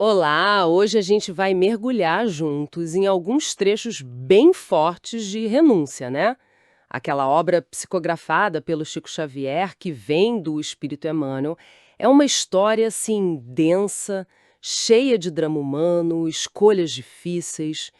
Olá, hoje a gente vai mergulhar juntos em alguns trechos bem fortes de Renúncia, né? Aquela obra psicografada pelo Chico Xavier, que vem do Espírito Emmanuel, é uma história assim densa, cheia de drama humano, escolhas difíceis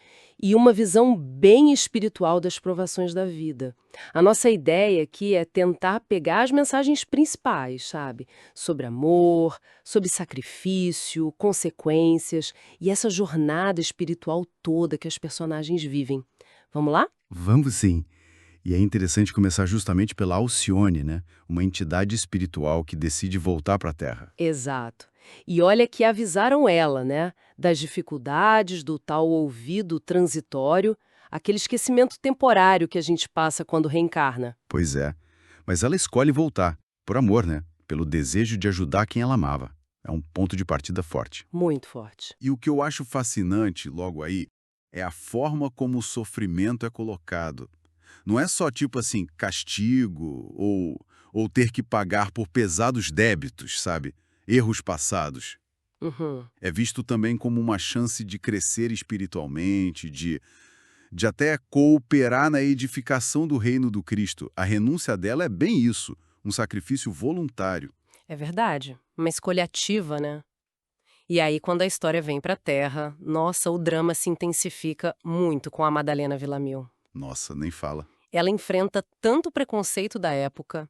e uma visão bem espiritual das provações da vida. A nossa ideia aqui é tentar pegar as mensagens principais, sabe? Sobre amor, sobre sacrifício, consequências e essa jornada espiritual toda que as personagens vivem. Vamos lá? Vamos sim. E é interessante começar justamente pela Alcione, né? Uma entidade espiritual que decide voltar para a Terra. Exato. E olha que avisaram ela, né, das dificuldades do tal ouvido transitório, aquele esquecimento temporário que a gente passa quando reencarna. Pois é. Mas ela escolhe voltar, por amor, né? Pelo desejo de ajudar quem ela amava. É um ponto de partida forte. Muito forte. E o que eu acho fascinante logo aí é a forma como o sofrimento é colocado. Não é só tipo assim, castigo ou ter que pagar por pesados débitos, sabe? Erros passados. Uhum. É visto também como uma chance de crescer espiritualmente, de até cooperar na edificação do reino do Cristo. A renúncia dela é bem isso, um sacrifício voluntário. É verdade. Uma escolha ativa, né? E aí, quando a história vem pra Terra, nossa, o drama se intensifica muito com a Madalena Villamil. Nossa, nem fala. Ela enfrenta tanto o preconceito da época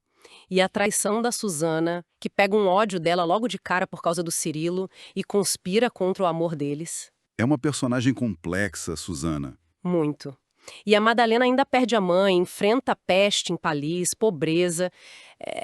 e a traição da Susana, que pega um ódio dela logo de cara por causa do Cirilo e conspira contra o amor deles. É uma personagem complexa, Susana. Muito. E a Madalena ainda perde a mãe, enfrenta peste em Palis, pobreza,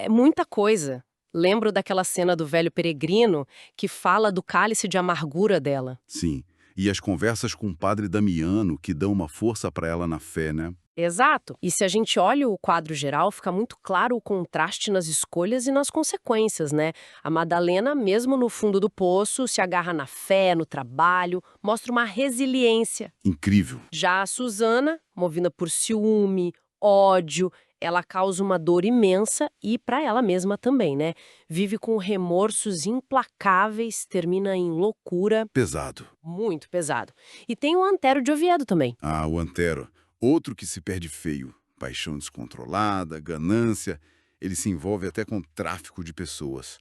muita coisa. Lembro daquela cena do velho peregrino que fala do cálice de amargura dela. Sim. E as conversas com o padre Damiano que dão uma força para ela na fé, né? Exato. E se a gente olha o quadro geral, fica muito claro o contraste nas escolhas e nas consequências, né? A Madalena, mesmo no fundo do poço, se agarra na fé, no trabalho, mostra uma resiliência. Incrível. Já a Susana, movida por ciúme, ódio, ela causa uma dor imensa e para ela mesma também, né? Vive com remorsos implacáveis, termina em loucura, Pesado. muito pesado. E tem o Antero de Oviedo também. Ah, o Antero. Outro que se perde feio. Paixão descontrolada, ganância. Ele se envolve até com tráfico de pessoas.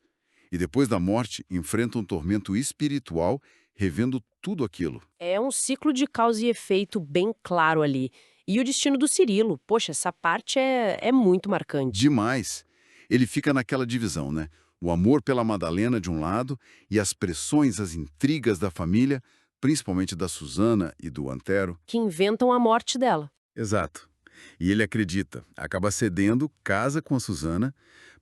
E depois da morte, enfrenta um tormento espiritual, revendo tudo aquilo. É um ciclo de causa e efeito bem claro ali. E o destino do Cirilo, poxa, essa parte é muito marcante. Demais. Ele fica naquela divisão, né? O amor pela Madalena de um lado e as pressões, as intrigas da família, principalmente da Susana e do Antero. Que inventam a morte dela. Exato. E ele acredita, acaba cedendo, casa com a Susana,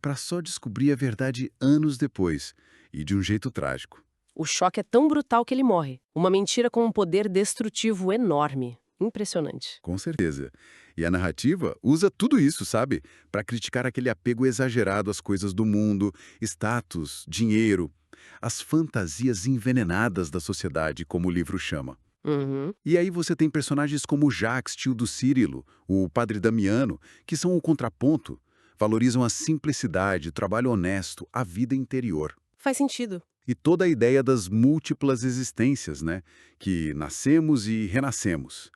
para só descobrir a verdade anos depois, e de um jeito trágico. O choque é tão brutal que ele morre. Uma mentira com um poder destrutivo enorme. Impressionante. Com certeza. E a narrativa usa tudo isso, sabe? Para criticar aquele apego exagerado às coisas do mundo, status, dinheiro, as fantasias envenenadas da sociedade, como o livro chama. Uhum. E aí você tem personagens como o Jacques, tio do Cirilo, o padre Damiano, que são o contraponto, valorizam a simplicidade, o trabalho honesto, a vida interior. Faz sentido. E toda a ideia das múltiplas existências, né? Que nascemos e renascemos.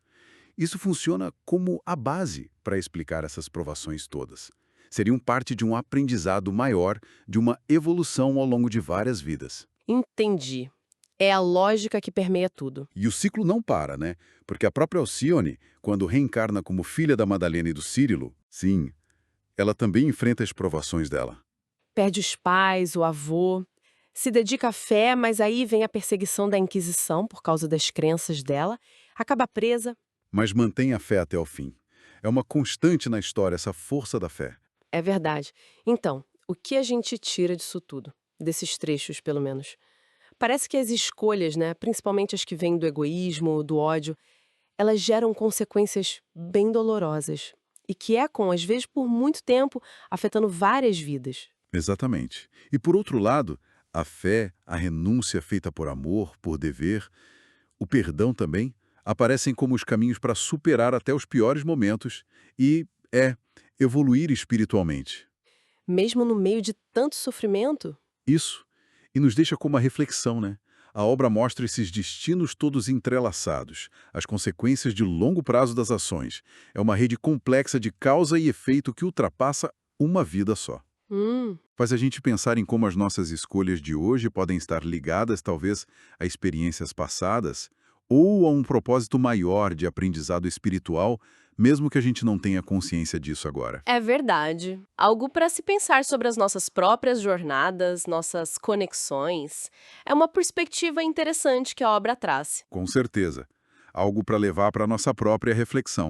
Isso funciona como a base para explicar essas provações todas. Seriam parte de um aprendizado maior, de uma evolução ao longo de várias vidas. Entendi. É a lógica que permeia tudo. E o ciclo não para, né? Porque a própria Alcione, quando reencarna como filha da Madalena e do Círilo, sim, ela também enfrenta as provações dela. Perde os pais, o avô. Se dedica à fé, mas aí vem a perseguição da Inquisição por causa das crenças dela. Acaba presa. Mas mantém a fé até o fim. É uma constante na história essa força da fé. É verdade. Então, o que a gente tira disso tudo? Desses trechos, pelo menos? Parece que as escolhas, né, principalmente as que vêm do egoísmo, do ódio, elas geram consequências bem dolorosas e que ecam, às vezes, por muito tempo, afetando várias vidas. Exatamente. E por outro lado, a fé, a renúncia feita por amor, por dever, o perdão também, aparecem como os caminhos para superar até os piores momentos e, evoluir espiritualmente. Mesmo no meio de tanto sofrimento? Isso. E nos deixa com uma reflexão, né? A obra mostra esses destinos todos entrelaçados, as consequências de longo prazo das ações. É uma rede complexa de causa e efeito que ultrapassa uma vida só. Hum. Faz a gente pensar em como as nossas escolhas de hoje podem estar ligadas, talvez, a experiências passadas ou a um propósito maior de aprendizado espiritual, mesmo que a gente não tenha consciência disso agora. É verdade. Algo para se pensar sobre as nossas próprias jornadas, nossas conexões. É uma perspectiva interessante que a obra traz. Com certeza. Algo para levar para a nossa própria reflexão.